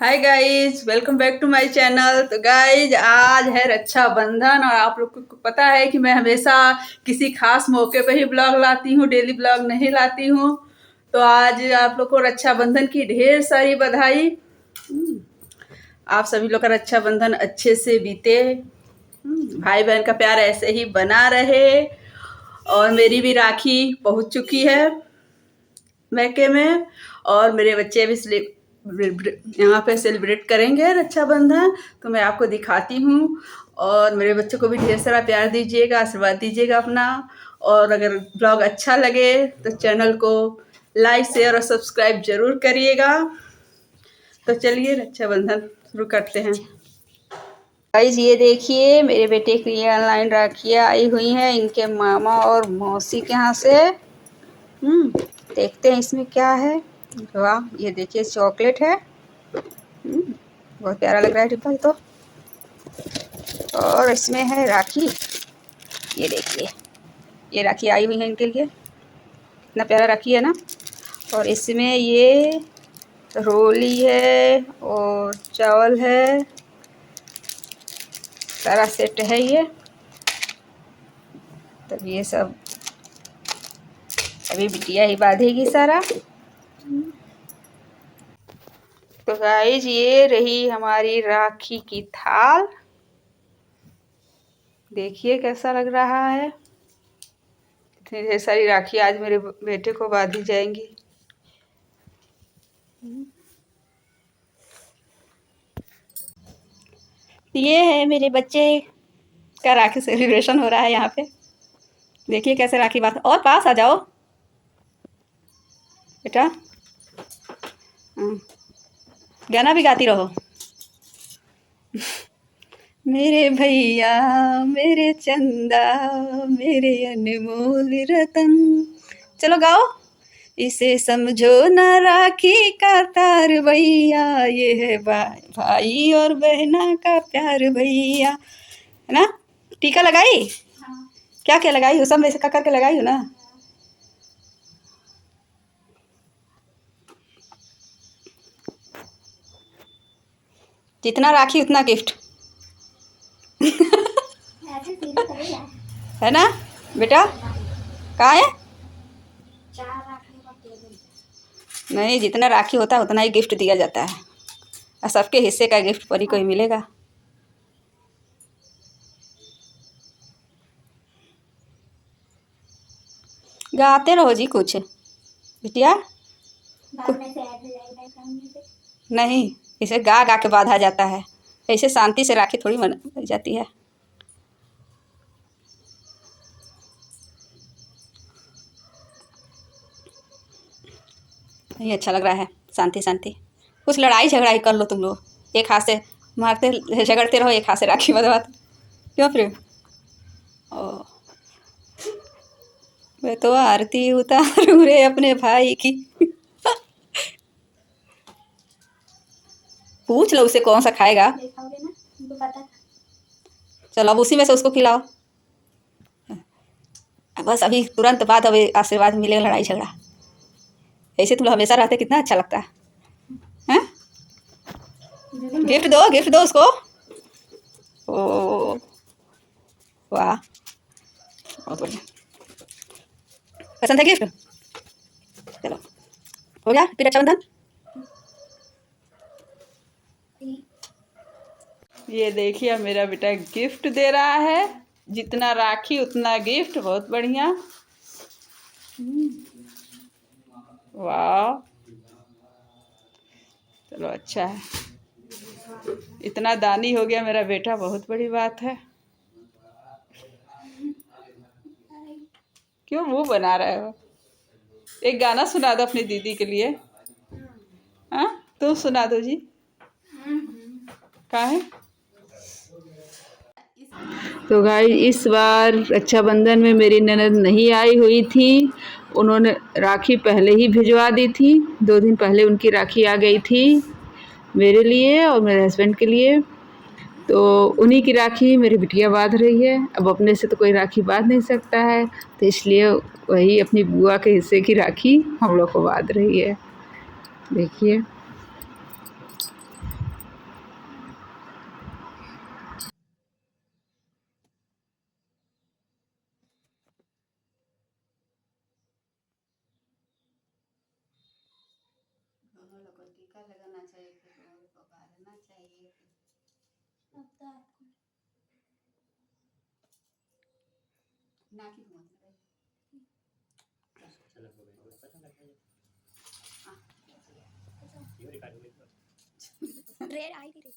Hi guys, welcome back to my channel. तो guys, आज है रक्षाबंधन और आप लोग को पता है कि मैं हमेशा किसी खास मौके पे ही ब्लॉग लाती हूँ, डेली ब्लॉग नहीं लाती हूँ। तो आज आप लोग को रक्षाबंधन की ढेर सारी बधाई। आप सभी लोग का रक्षाबंधन अच्छे से बीते। भाई बहन का प्यार ऐसे ही बना रहे। और मेरी भी राखी पहुंच चुकी है मैके में, और मेरे बच्चे भी यहाँ पे सेलिब्रेट करेंगे रक्षाबंधन। तो मैं आपको दिखाती हूँ, और मेरे बच्चों को भी ढेर सारा प्यार दीजिएगा, आशीर्वाद दीजिएगा अपना। और अगर ब्लॉग अच्छा लगे तो चैनल को लाइक, शेयर और सब्सक्राइब जरूर करिएगा। तो चलिए रक्षाबंधन शुरू करते हैं। गाइस, ये देखिए मेरे बेटे के लिए ऑनलाइन राखियाँ आई हुई हैं इनके मामा और मौसी के यहाँ से। देखते हैं इसमें क्या है। वाह, ये देखिए चॉकलेट है। बहुत प्यारा लग रहा है डिब्बा तो। और इसमें है राखी। ये देखिए, ये राखी आई हुई है इनके लिए। इतना प्यारा राखी है ना। और इसमें ये रोली है और चावल है, सारा सेट है ये। तब ये सब अभी बिटिया ही बांधेगी सारा। तो गाइज, ये रही हमारी राखी की थाल। देखिए कैसा लग रहा है। इतनी ढेर सारी राखी आज मेरे बेटे को बांधी जाएंगी। ये है मेरे बच्चे का राखी सेलिब्रेशन हो रहा है यहाँ पे। देखिए कैसे राखी बांध। और पास आ जाओ बेटा। गाना भी गाती रहो। मेरे भैया, मेरे चंदा, मेरे अनमोल रतन। चलो गाओ। इसे समझो ना राखी का तार भैया, ये है भाई और बहना का प्यार भैया, है ना। टीका लगाई? हाँ। क्या क्या लगाई हो? सब में से करके लगाई हो ना। जितना राखी उतना गिफ्ट। है ना बेटा। कहाँ है? नहीं, जितना राखी होता है उतना ही गिफ्ट दिया जाता है, और सबके हिस्से का गिफ्ट परी को ही मिलेगा। गाते रहो जी कुछ बिटिया। नहीं, इसे गा गा के बांधा जाता है, ऐसे शांति से राखी थोड़ी बन जाती है। नहीं अच्छा लग रहा है, शांति शांति। कुछ लड़ाई झगड़ा ही कर लो तुम लोग, एक हाथ से मारते झगड़ते रहो, एक हाथ से राखी बंधवाते। क्यों फिर? ओ, मैं तो आरती उतारूं रे अपने भाई की। पूछ लो उसे कौन सा खाएगा। चलो अब उसी में से उसको खिलाओ। बस अभी तुरंत बाद अब आशीर्वाद मिलेगा, लड़ाई झगड़ा। ऐसे तुम हमेशा रहते, कितना अच्छा लगता है। गिफ्ट दो, गिफ्ट दो उसको। ओ वाह, बहुत बढ़िया। पसंद है गिफ्ट? चलो हो गया फिर रक्षाबंधन। ये देखिए मेरा बेटा गिफ्ट दे रहा है। जितना राखी उतना गिफ्ट। बहुत बढ़िया। वाह, चलो अच्छा है। इतना दानी हो गया मेरा बेटा, बहुत बड़ी बात है। क्यों मुंह बना रहे हो? एक गाना सुना दो अपनी दीदी के लिए। हाँ, तुम सुना दो जी। कहाँ है? तो भाई, इस बार रक्षाबंधन में मेरी ननद नहीं आई हुई थी। उन्होंने राखी पहले ही भिजवा दी थी। 2 दिन पहले उनकी राखी आ गई थी मेरे लिए और मेरे हस्बैंड के लिए। तो उन्हीं की राखी मेरी बिटिया बांध रही है। अब अपने से तो कोई राखी बांध नहीं सकता है, तो इसलिए वही अपनी बुआ के हिस्से की राखी हम लोग को बांध रही है। देखिए लोग को टीका लगाना चाहिए, फिर लोगों को बांधना चाहिए। नाकी घुमा रेड आई भी रही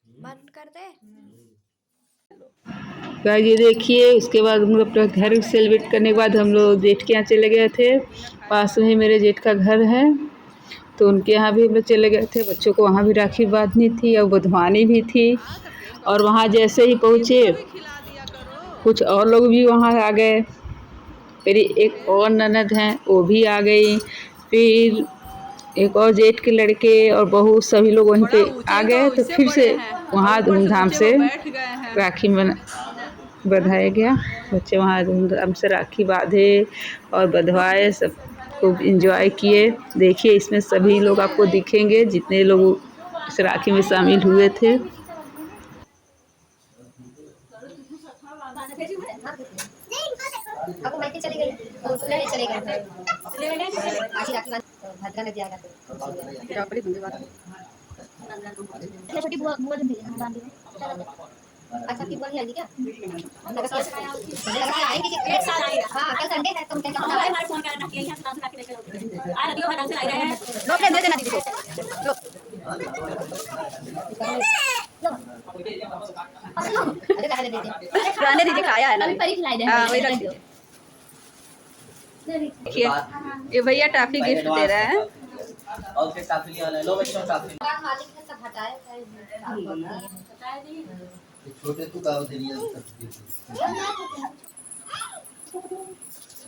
बंद कर दे। गाइस ये देखिए, उसके बाद हम लोग अपना घर सेलिब्रेट करने के बाद हम लोग जेठ के यहाँ चले गए थे। पास में ही मेरे जेठ का घर है, तो उनके यहाँ भी हम लोग चले गए थे। बच्चों को वहाँ भी राखी बांधनी थी और बंधवानी भी थी। और वहाँ जैसे ही पहुँचे, कुछ और लोग भी वहाँ आ गए। मेरी एक और ननद हैं, वो भी आ गई। फिर एक और जेठ के लड़के और बहू सभी लोग वहीं पे आ गए। तो फिर से वहाँ धूमधाम से राखी बंधाया गया। बच्चे वहाँ धूमधाम से राखी बांधे और बंधवाए, सब खूब इंजॉय किए। देखिए इसमें सभी लोग आपको दिखेंगे जितने लोग इस राखी में शामिल हुए थे। अब मैं चली गई तो उसने चले गए आशी राखी भद्रा में दिया छोटी बुआ बुआ दिन हम बांध दी। अच्छा की बोली आई क्या आएंगे कि एक साल आएगा। हां कल संडे है, तुम क्या हमारे फोन करना कि यहां से राखी लेके आ रही हो, भद्रा से आई है। लो दे देना दीदी को, लो अरे कहा दे दीदी पुराने दीदी खाया है ना, अभी परी खिलाई दे। हां वही रख दो। देखिए ये भैया टॉफी गिफ्ट दे रहा है। और फिर टॉफी लिया लो बच्चों टॉफी। मालिक ने सब हटाए बताया नहीं छोटे तू का दे दिया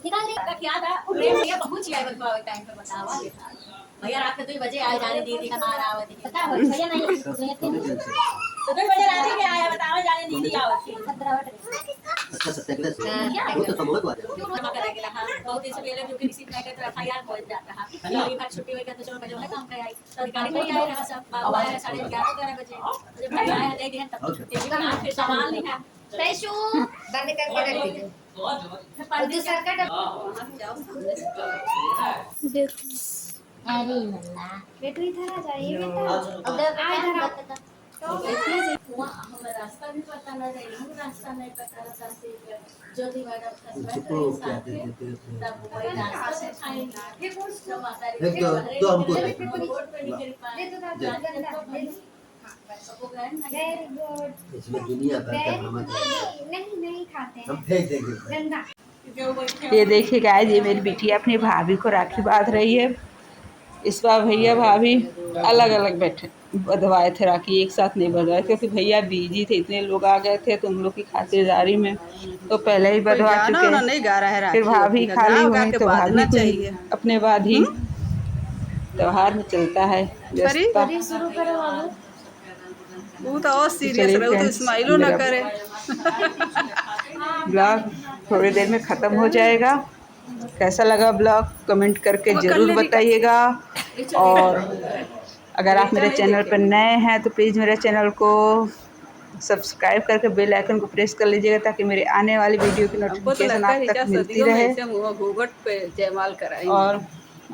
निकाल दे। क्या था भैया बहुत ही आए टाइम पे बतावा भैया रात के 2 बजे आए जाने दीदी हमारा आवत पता है भैया नहीं तो 2 बजे रात के आया बतावा जाने दीदी आवत 17 अच्छा सत्याग्रह से वो तो संभव बात है। जमा करेंगे। हां बहुत दिन से पहले जो रिसीव नहीं करते एफआईआर हो जाता है। ये बात छुट्टी हुई तो चलो बजे काम पे आई तो अधिकारी नहीं आए रहा सब बाबू आए 11:30 बजे जब भाई आए नहीं दिन तब ये फिर सवाल नहीं है पैसू बंद करके रख दीजिए परदू सरकार अरे मल्ला बेटू इधर आ जाइए बेटा अब आ इधर आ तो हम रास्ता भी पता ना रही हूँ रास्ता नहीं पता रास्ता से ज्योति मैडम तब वही रास्ता से खाएंगे तो हमको इसमें दुनिया भर का भ्रमण नहीं खाते हम फेंक देंगे। ये देखिए गाइस, ये मेरी बिटिया अपनी भाभी को राखी बांध रही है। इस बार भैया भाभी अलग अलग बैठे बंधवाए थे राखी, एक साथ नहीं बंधवाए क्योंकि भैया बिजी थे, इतने लोग आ गए थे तो उन लोग की खातिरदारी में तो पहले ही बंधवा चुके। नहीं गा रहा है फिर भाभी खाली हुई तो भाभी को अपने बाद ही त्योहार में चलता है व्यस्तता। शुरू करो बाबू वो तो और सीरियस रहो तो स्माइलो ना करे। ब्लॉग थोड़ी देर में ख़त्म हो जाएगा। कैसा लगा ब्लॉग कमेंट करके ज़रूर बताइएगा। और अगर आप मेरे चैनल पर नए हैं तो प्लीज़ मेरे चैनल को सब्सक्राइब करके बेल आइकन को प्रेस कर लीजिएगा ताकि मेरे आने वाली वीडियो की नोटिफिकेशन आप तक मिलती रहे। घूंघट पे जयमाल कराएंगे और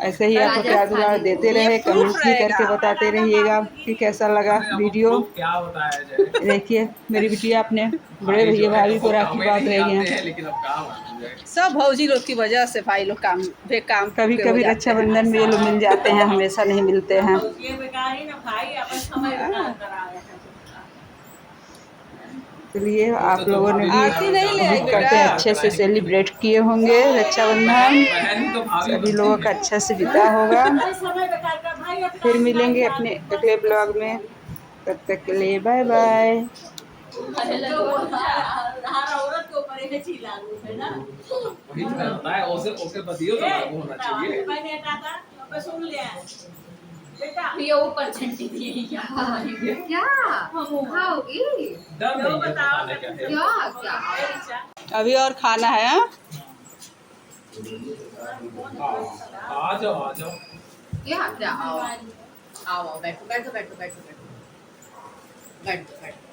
ऐसे ही आपको प्यार दुलार देते रहे, कमेंट भी करके बताते रहिएगा कि कैसा लगा वीडियो। देखिए मेरी बिटिया अपने बड़े भैया भाभी को राखी बांध रही हैं। सब भौजी लोग की वजह से भाई लोग काम कभी कभी रक्षाबंधन में ये लोग मिल जाते हैं, हमेशा नहीं मिलते हैं। चलिए आप लोगों ने भी उम्मीद करते हैं अच्छे से सेलिब्रेट किए होंगे रक्षाबंधन, सभी लोगों का अच्छा से बीता होगा। फिर मिलेंगे अपने अगले ब्लॉग में, तब तक के लिए बाय बाय। पहले चिल्ला लूं है ना वही तो करना है, उसे बदियो तो लागू होना चाहिए। मैंने हटा था मैं सुन लिया बेटा ये ऊपर झंडी थी क्या क्या खाओगी डर नहीं है बताओ खाने का है। क्या क्या अभी और खाना है हाँ? आ जाओ आ जाओ। क्या क्या आओ आओ बैठो बैठो बैठो बैठो बैठो बैठो बैठो